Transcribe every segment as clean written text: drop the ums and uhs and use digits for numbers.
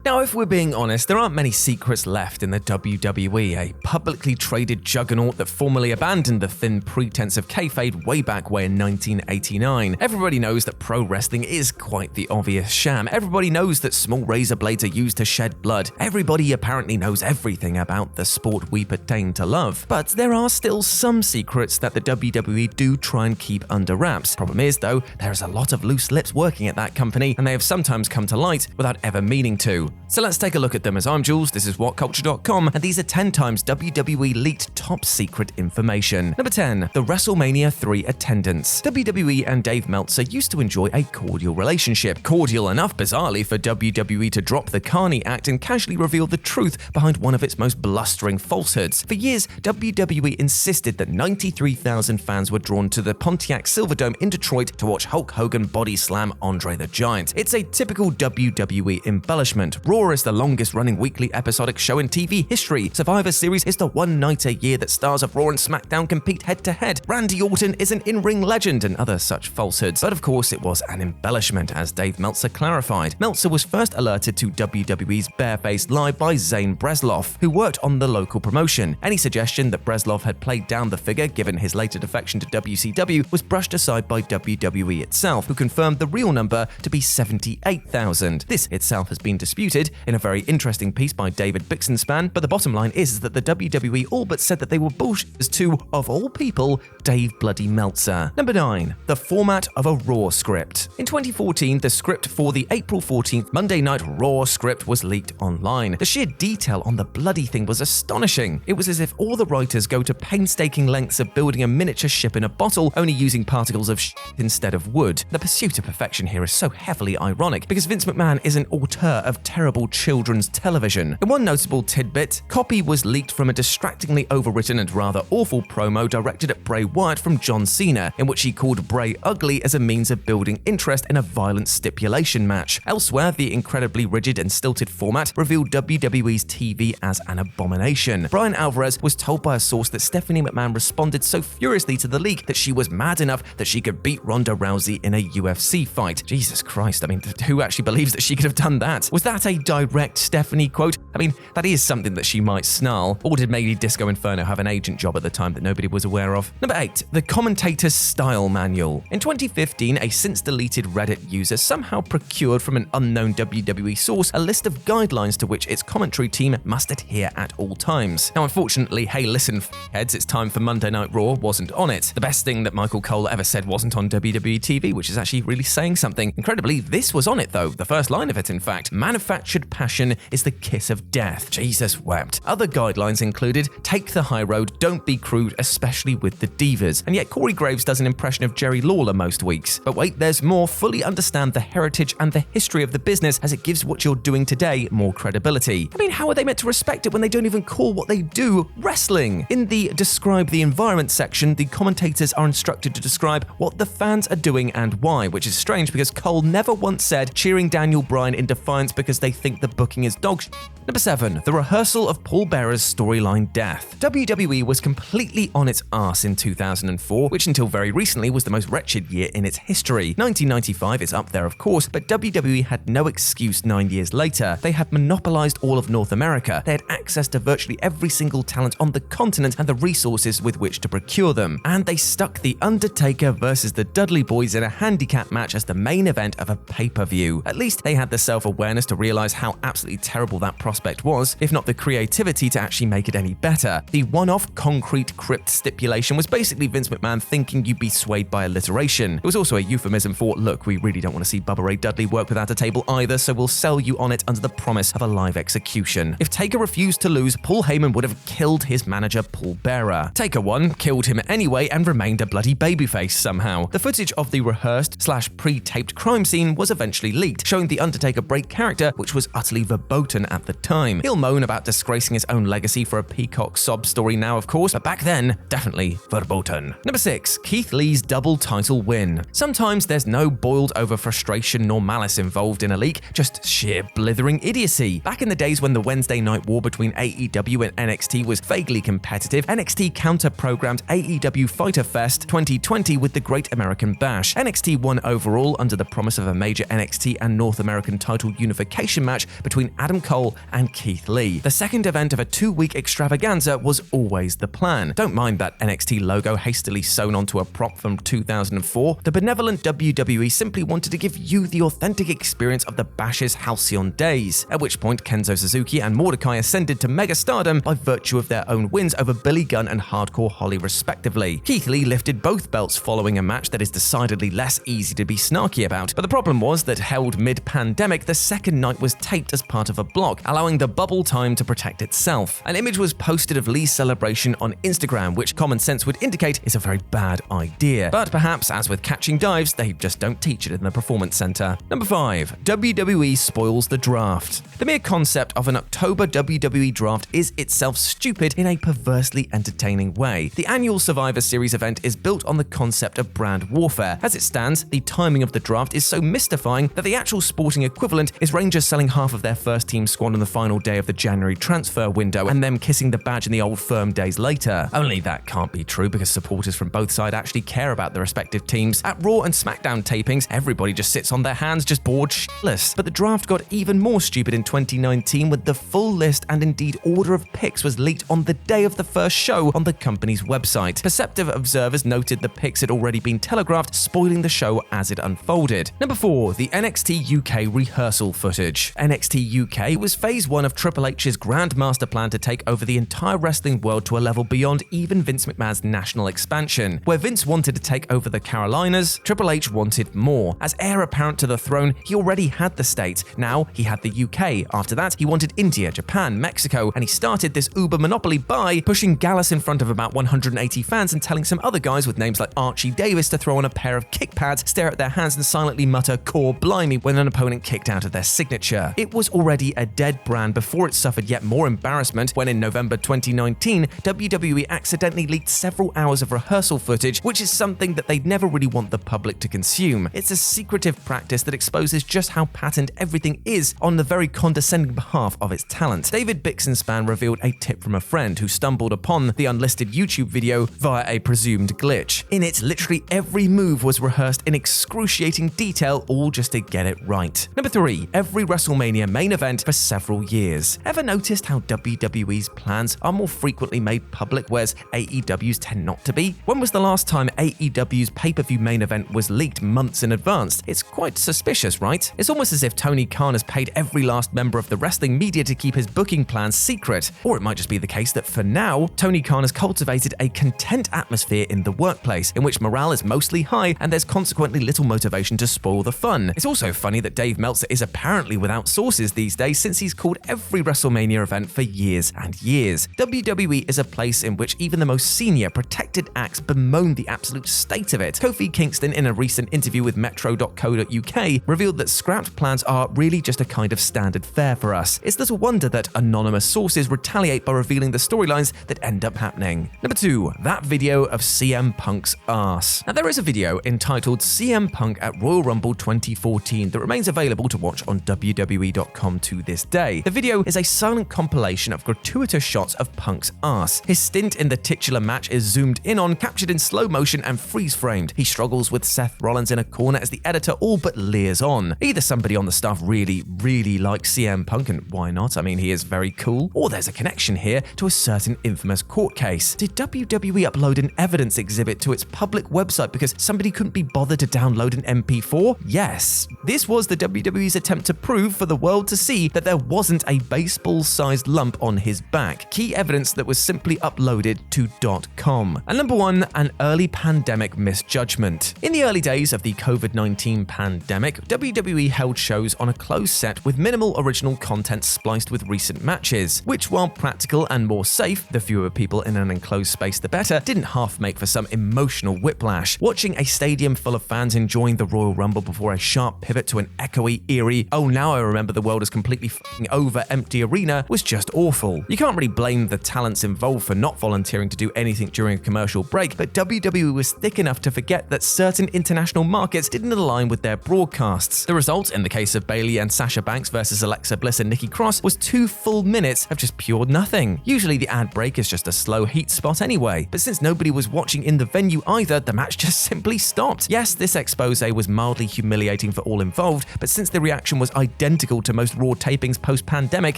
Now, if we're being honest, there aren't many secrets left in the WWE, a publicly traded juggernaut that formally abandoned the thin pretense of kayfabe way back in 1989. Everybody knows that pro wrestling is quite the obvious sham. Everybody knows that small razor blades are used to shed blood. Everybody apparently knows everything about the sport we pertain to love. But there are still some secrets that the WWE do try and keep under wraps. Problem is, though, there's a lot of loose lips working at that company, and they have sometimes come to light without ever meaning to. So let's take a look at them. As I'm Jules, this is WhatCulture.com, and these are 10 times WWE leaked top secret information. Number 10. The WrestleMania 3 attendance. WWE and Dave Meltzer used to enjoy a cordial relationship. Cordial enough, bizarrely, for WWE to drop the Carney Act and casually reveal the truth behind one of its most blustering falsehoods. For years, WWE insisted that 93,000 fans were drawn to the Pontiac Silverdome in Detroit to watch Hulk Hogan body slam Andre the Giant. It's a typical WWE embellishment. Raw is the longest-running weekly episodic show in TV history. Survivor Series is the one night a year that stars of Raw and SmackDown compete head-to-head. Randy Orton is an in-ring legend, and other such falsehoods. But of course, it was an embellishment, as Dave Meltzer clarified. Meltzer was first alerted to WWE's barefaced lie by Zane Bresloff, who worked on the local promotion. Any suggestion that Bresloff had played down the figure, given his later defection to WCW, was brushed aside by WWE itself, who confirmed the real number to be 78,000. This itself has been disputed in a very interesting piece by David Bixenspan, but the bottom line is that the WWE all but said that they were bullshit as to, of all people, Dave Bloody Meltzer. Number 9. The format of a Raw script. In 2014, the script for the April 14th Monday Night Raw script was leaked online. The sheer detail on the bloody thing was astonishing. It was as if all the writers go to painstaking lengths of building a miniature ship in a bottle, only using particles of shit instead of wood. The pursuit of perfection here is so heavily ironic, because Vince McMahon is an auteur of terrible children's television. In one notable tidbit, copy was leaked from a distractingly overwritten and rather awful promo directed at Bray Wyatt from John Cena, in which he called Bray ugly as a means of building interest in a violent stipulation match. Elsewhere, the incredibly rigid and stilted format revealed WWE's TV as an abomination. Brian Alvarez was told by a source that Stephanie McMahon responded so furiously to the leak that she was mad enough that she could beat Ronda Rousey in a UFC fight. Jesus Christ, I mean, who actually believes that she could have done that? Was that a direct Stephanie quote? I mean, that is something that she might snarl. Or did maybe Disco Inferno have an agent job at the time that nobody was aware of? Number 8. The Commentator's Style Manual. In 2015, a since-deleted Reddit user somehow procured from an unknown WWE source a list of guidelines to which its commentary team must adhere at all times. Now, unfortunately, hey listen heads, it's time for Monday Night Raw wasn't on it. The best thing that Michael Cole ever said wasn't on WWE TV, which is actually really saying something. Incredibly, this was on it though, the first line of it in fact. Manufactured passion is the kiss of death. Jesus wept. Other guidelines included, take the high road, don't be crude, especially with the divas. And yet Corey Graves does an impression of Jerry Lawler most weeks. But wait, there's more. Fully understand the heritage and the history of the business, as it gives what you're doing today more credibility. I mean, how are they meant to respect it when they don't even call what they do wrestling? In the Describe the Environment section, the commentators are instructed to describe what the fans are doing and why, which is strange because Cole never once said cheering Daniel Bryan in defiance because they think the booking is dog shit. Number 7. The rehearsal of Paul Bearer's storyline death. WWE was completely on its arse in 2004, which until very recently was the most wretched year in its history. 1995 is up there of course, but WWE had no excuse 9 years later. They had monopolized all of North America. They had access to virtually every single talent on the continent and the resources with which to procure them. And they stuck The Undertaker versus the Dudley Boys in a handicap match as the main event of a pay-per-view. At least they had the self-awareness to realize how absolutely terrible that prospect was, if not the creativity to actually make it any better. The one-off concrete CRYPT stipulation was basically Vince McMahon thinking you'd be swayed by alliteration. It was also a euphemism for, look, we really don't want to see Bubba Ray Dudley work without a table either, so we'll sell you on it under the promise of a live execution. If Taker refused to lose, Paul Heyman would have killed his manager Paul Bearer. Taker won, killed him anyway, and remained a bloody babyface somehow. The footage of the rehearsed/pre-taped crime scene was eventually leaked, showing the Undertaker break character, which was utterly verboten at the time. He'll moan about disgracing his own legacy for a peacock sob story now, of course, but back then, definitely verboten. Number 6. Keith Lee's double title win. Sometimes there's no boiled over frustration nor malice involved in a leak, just sheer blithering idiocy. Back in the days when the Wednesday night war between AEW and NXT was vaguely competitive, NXT counter-programmed AEW Fyter Fest 2020 with the Great American Bash. NXT won overall under the promise of a major NXT and North American title unification match between Adam Cole and Keith Lee. The second event of a 2-week extravaganza was always the plan. Don't mind that NXT logo hastily sewn onto a prop from 2004. The benevolent WWE simply wanted to give you the authentic experience of the Bash's Halcyon days, at which point Kenzo Suzuki and Mordecai ascended to mega stardom by virtue of their own wins over Billy Gunn and Hardcore Holly respectively. Keith Lee lifted both belts following a match that is decidedly less easy to be snarky about, but the problem was that held mid-pandemic, the second night was taped as part of a block, allowing the bubble time to protect itself. An image was posted of Lee's celebration on Instagram, which common sense would indicate is a very bad idea. But perhaps, as with catching dives, they just don't teach it in the Performance Center. Number 5. WWE spoils the draft. The mere concept of an October WWE draft is itself stupid in a perversely entertaining way. The annual Survivor Series event is built on the concept of brand warfare. As it stands, the timing of the draft is so mystifying that the actual sporting equivalent is Rangers selling half of their first team squad on the final day of the January transfer window and them kissing the badge in the old Firm days later. Only that can't be true because supporters from both sides actually care about their respective teams. At Raw and SmackDown tapings, everybody just sits on their hands just bored shitless. But the draft got even more stupid in 2019 when the full list and indeed order of picks was leaked on the day of the first show on the company's website. Perceptive observers noted the picks had already been telegraphed, spoiling the show as it unfolded. Number 4. The NXT UK rehearsal footage. NXT UK was phase 1 of Triple H's grand master plan to take over the entire wrestling world to a level beyond even Vince McMahon's national expansion. Where Vince wanted to take over the Carolinas, Triple H wanted more. As heir apparent to the throne, he already had the States. Now he had the UK. After that, he wanted India, Japan, Mexico, and he started this uber monopoly by pushing Gallus in front of about 180 fans and telling some other guys with names like Archie Davis to throw on a pair of kick pads, stare at their hands and silently mutter "Core blimey" when an opponent kicked out of their signature. It was already a dead brand before it suffered yet more embarrassment when in November 2019, WWE accidentally leaked several hours of rehearsal footage, which is something that they'd never really want the public to consume. It's a secretive practice that exposes just how patent everything is on the very condescending behalf of its talent. David Bixenspan revealed a tip from a friend who stumbled upon the unlisted YouTube video via a presumed glitch. In it, literally every move was rehearsed in excruciating detail, all just to get it right. Number 3. Every WrestleMania main event for several years. Ever noticed how WWE's plans are more frequently made public, whereas AEW's tend not to be? When was the last time AEW's pay-per-view main event was leaked months in advance? It's quite suspicious, right? It's almost as if Tony Khan has paid every last member of the wrestling media to keep his booking plans secret. Or it might just be the case that for now, Tony Khan has cultivated a content atmosphere in the workplace, in which morale is mostly high and there's consequently little motivation to spoil the fun. It's also funny that Dave Meltzer is apparently without sources these days, since he's called every WrestleMania event for years and years. WWE is a place in which even the most senior, protected acts bemoan the absolute state of it. Kofi Kingston, in a recent interview with Metro.co.uk, revealed that scrapped plans are really just a kind of standard fare for us. It's little wonder that anonymous sources retaliate by revealing the storylines that end up happening. Number 2. That video of CM Punk's arse. Now, there is a video entitled CM Punk at Royal Rumble 2014 that remains available to watch on WWE.com to this day. The video is a silent compilation of gratuitous shots of Punk's arse. His stint in the titular match is zoomed in on, captured in slow motion and freeze-framed. He struggles with Seth Rollins in a corner as the editor all but leers on. Either somebody on the staff really likes CM Punk, and why not? I mean, he is very cool. Or there's a connection here to a certain infamous court case. Did WWE upload an evidence exhibit to its public website because somebody couldn't be bothered to download an MP4? Yes. This was the WWE's attempt to prove for the world to see that there wasn't a baseball-sized lump on his back. Key evidence that was simply uploaded to .com. And number 1, an early pandemic misjudgment. In the early days of the COVID-19 pandemic, WWE held shows on a closed set with minimal original content spliced with recent matches, which, while practical and more safe, the fewer people in an enclosed space the better, didn't half make for some emotional whiplash. Watching a stadium full of fans enjoying the Royal Rumble before a sharp pivot to an echoey, eerie, "Oh, now I remember the world is completely f***ing over" empty arena was just awful. You can't really blame the talents involved for not volunteering to do anything during a commercial break, but WWE was thick enough to forget that certain international markets didn't align with their broadcasts. The result, in the case of Bayley and Sasha Banks versus Alexa Bliss and Nikki Cross, was 2 full minutes of just pure nothing. Usually the ad break is just a slow heat spot anyway, but since nobody was watching in the venue either, the match just simply stopped. Yes, this expose was mildly humiliating for all involved, but since the reaction was identical identical to most Raw tapings post-pandemic,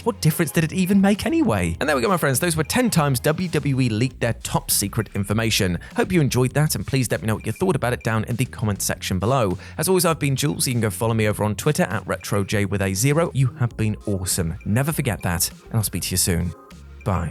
what difference did it even make anyway? And there we go, my friends. Those were 10 times WWE leaked their top secret information. Hope you enjoyed that, and please let me know what you thought about it down in the comment section below. As always, I've been Jules. You can go follow me over on Twitter at RetroJ with a 0. You have been awesome. Never forget that, and I'll speak to you soon. Bye.